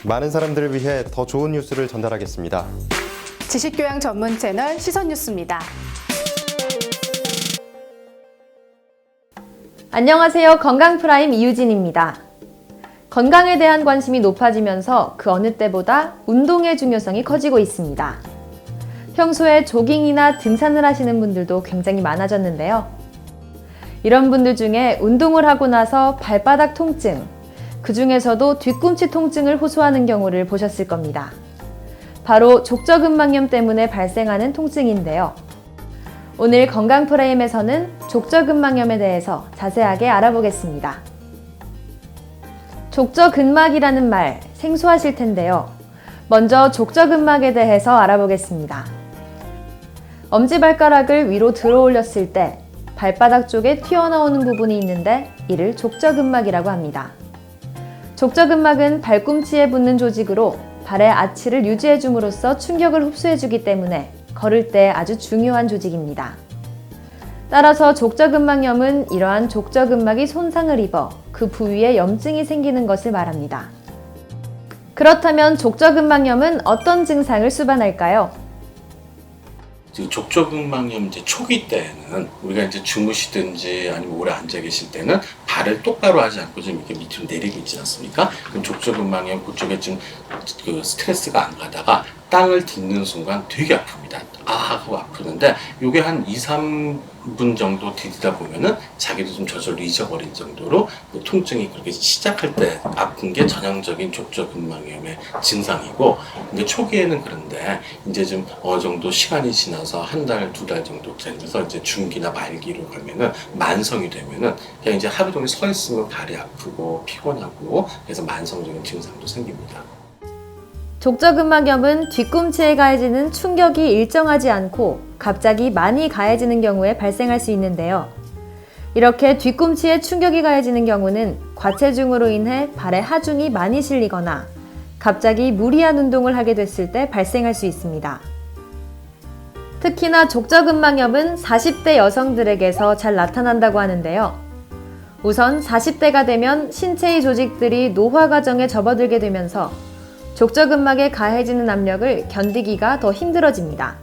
많은 사람들을 위해 더 좋은 뉴스를 전달하겠습니다. 지식교양 전문 채널 시선뉴스입니다. 안녕하세요. 건강프라임 이유진입니다. 건강에 대한 관심이 높아지면서 그 어느 때보다 운동의 중요성이 커지고 있습니다. 평소에 조깅이나 등산을 하시는 분들도 굉장히 많아졌는데요. 이런 분들 중에 운동을 하고 나서 발바닥 통증, 그 중에서도 뒤꿈치 통증을 호소하는 경우를 보셨을 겁니다. 바로 족저근막염 때문에 발생하는 통증인데요. 오늘 건강프레임에서는 족저근막염에 대해서 자세하게 알아보겠습니다. 족저근막이라는 말 생소하실 텐데요. 먼저 족저근막에 대해서 알아보겠습니다. 엄지발가락을 위로 들어 올렸을 때 발바닥 쪽에 튀어나오는 부분이 있는데 이를 족저근막이라고 합니다. 족저근막은 발꿈치에 붙는 조직으로 발의 아치를 유지해 줌으로써 충격을 흡수해 주기 때문에 걸을 때 아주 중요한 조직입니다. 따라서 족저근막염은 이러한 족저근막이 손상을 입어 그 부위에 염증이 생기는 것을 말합니다. 그렇다면 족저근막염은 어떤 증상을 수반할까요? 족저근막염 이제 초기 때는 우리가 이제 주무시든지 아니면 오래 앉아 계실 때는 발을 똑바로 하지 않고 좀 이렇게 밑으로 내리고 있지 않습니까? 그럼 족저근막염 그쪽에 좀 그 스트레스가 안 가다가 땅을 딛는 순간 되게 아픕니다. 아 하고 아프는데 이게 한 2-3분 정도 디디다 보면은 자기도 좀 저절로 잊어버릴 정도로 그 통증이 그렇게 시작할 때 아픈 게 전형적인 족저근막염의 증상이고, 근데 초기에는 그런데 이제 좀 어느 정도 시간이 지나서 한 달, 2달 정도 되면서 이제 중기나 말기로 가면은 만성이 되면은 그냥 이제 하루 종일 서 있으면 발이 아프고 피곤하고 그래서 만성적인 증상도 생깁니다. 족저근막염은 뒤꿈치에 가해지는 충격이 일정하지 않고 갑자기 많이 가해지는 경우에 발생할 수 있는데요. 이렇게 뒤꿈치에 충격이 가해지는 경우는 과체중으로 인해 발에 하중이 많이 실리거나 갑자기 무리한 운동을 하게 됐을 때 발생할 수 있습니다. 특히나 족저근막염은 40대 여성들에게서 잘 나타난다고 하는데요. 우선 40대가 되면 신체의 조직들이 노화 과정에 접어들게 되면서 족저근막에 가해지는 압력을 견디기가 더 힘들어집니다.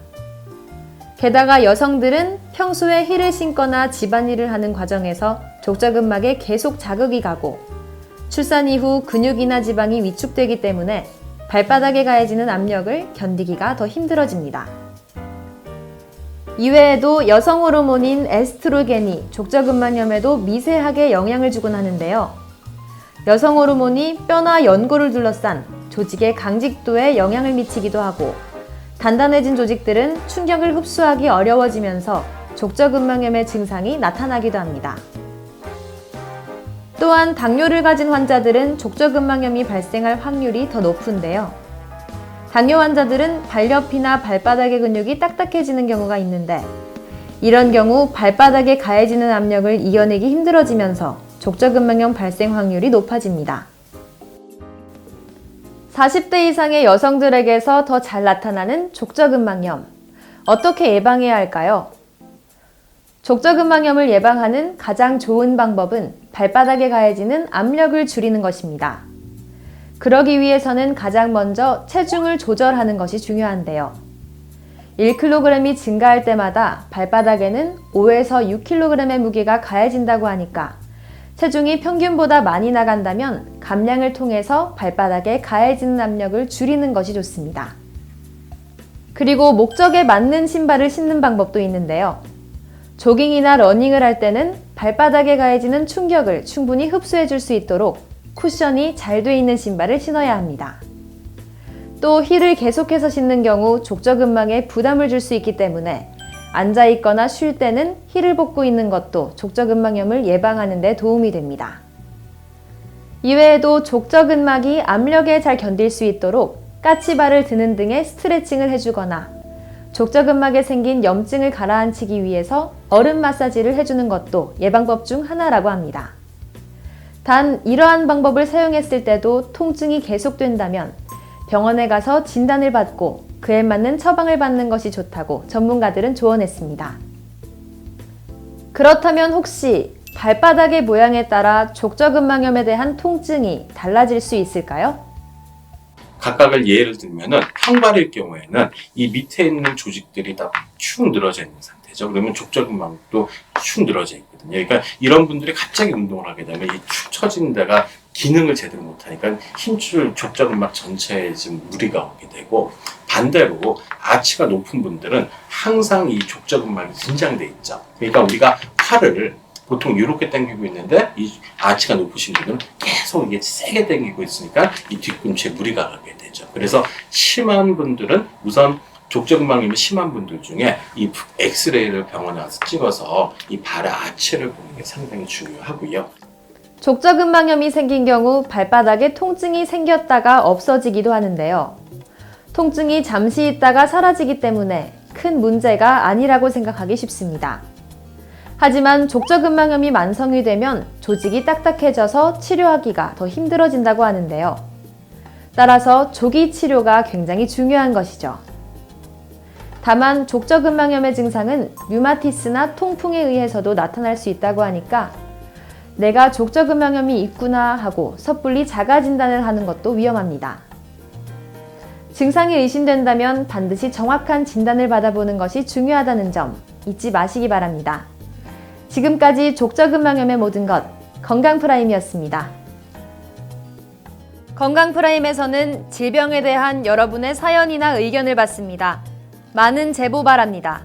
게다가 여성들은 평소에 힐을 신거나 집안일을 하는 과정에서 족저근막에 계속 자극이 가고 출산 이후 근육이나 지방이 위축되기 때문에 발바닥에 가해지는 압력을 견디기가 더 힘들어집니다. 이외에도 여성 호르몬인 에스트로겐이 족저근막염에도 미세하게 영향을 주곤 하는데요. 여성 호르몬이 뼈나 연골을 둘러싼 조직의 강직도에 영향을 미치기도 하고 단단해진 조직들은 충격을 흡수하기 어려워지면서 족저근막염의 증상이 나타나기도 합니다. 또한 당뇨를 가진 환자들은 족저근막염이 발생할 확률이 더 높은데요. 당뇨 환자들은 발옆이나 발바닥의 근육이 딱딱해지는 경우가 있는데 이런 경우 발바닥에 가해지는 압력을 이겨내기 힘들어지면서 족저근막염 발생 확률이 높아집니다. 40대 이상의 여성들에게서 더 잘 나타나는 족저근막염. 어떻게 예방해야 할까요? 족저근막염을 예방하는 가장 좋은 방법은 발바닥에 가해지는 압력을 줄이는 것입니다. 그러기 위해서는 가장 먼저 체중을 조절하는 것이 중요한데요. 1kg이 증가할 때마다 발바닥에는 5에서 6kg의 무게가 가해진다고 하니까 체중이 평균보다 많이 나간다면 감량을 통해서 발바닥에 가해지는 압력을 줄이는 것이 좋습니다. 그리고 목적에 맞는 신발을 신는 방법도 있는데요. 조깅이나 러닝을 할 때는 발바닥에 가해지는 충격을 충분히 흡수해 줄 수 있도록 쿠션이 잘 돼 있는 신발을 신어야 합니다. 또 힐을 계속해서 신는 경우 족저근막에 부담을 줄 수 있기 때문에 앉아있거나 쉴 때는 힐을 벗고 있는 것도 족저근막염을 예방하는 데 도움이 됩니다. 이외에도 족저근막이 압력에 잘 견딜 수 있도록 까치발을 드는 등의 스트레칭을 해주거나 족저근막에 생긴 염증을 가라앉히기 위해서 얼음 마사지를 해주는 것도 예방법 중 하나라고 합니다. 단 이러한 방법을 사용했을 때도 통증이 계속된다면 병원에 가서 진단을 받고 그에 맞는 처방을 받는 것이 좋다고 전문가들은 조언했습니다. 그렇다면 혹시 발바닥의 모양에 따라 족저근막염에 대한 통증이 달라질 수 있을까요? 각각을 예를 들면은 평발일 경우에는 이 밑에 있는 조직들이 다 축 늘어져 있는 상태죠. 그러면 족저근막도 축 늘어져 있거든요. 그러니까 이런 분들이 갑자기 운동을 하게 되면 이 축 처진 데가 기능을 제대로 못하니까 힘줄 족저근막 전체에 지금 무리가 오게 되고, 반대로 아치가 높은 분들은 항상 이 족저근막이 긴장돼 있죠. 그러니까 우리가 팔을 보통 이렇게 당기고 있는데 이 아치가 높으신 분들은 계속 이게 세게 당기고 있으니까 이 뒤꿈치에 무리가 가게 되죠. 그래서 심한 분들은 우선 족저근막염이 심한 분들 중에 이 엑스레이를 병원에 와서 찍어서 이 발의 아치를 보는 게 상당히 중요하고요. 족저근막염이 생긴 경우 발바닥에 통증이 생겼다가 없어지기도 하는데요. 통증이 잠시 있다가 사라지기 때문에 큰 문제가 아니라고 생각하기 쉽습니다. 하지만 족저근막염이 만성이 되면 조직이 딱딱해져서 치료하기가 더 힘들어진다고 하는데요. 따라서 조기 치료가 굉장히 중요한 것이죠. 다만 족저근막염의 증상은 류마티스나 통풍에 의해서도 나타날 수 있다고 하니까 내가 족저근막염이 있구나 하고 섣불리 자가 진단을 하는 것도 위험합니다. 증상이 의심된다면 반드시 정확한 진단을 받아보는 것이 중요하다는 점 잊지 마시기 바랍니다. 지금까지 족저근막염의 모든 것 건강프라임이었습니다. 건강프라임에서는 질병에 대한 여러분의 사연이나 의견을 받습니다. 많은 제보 바랍니다.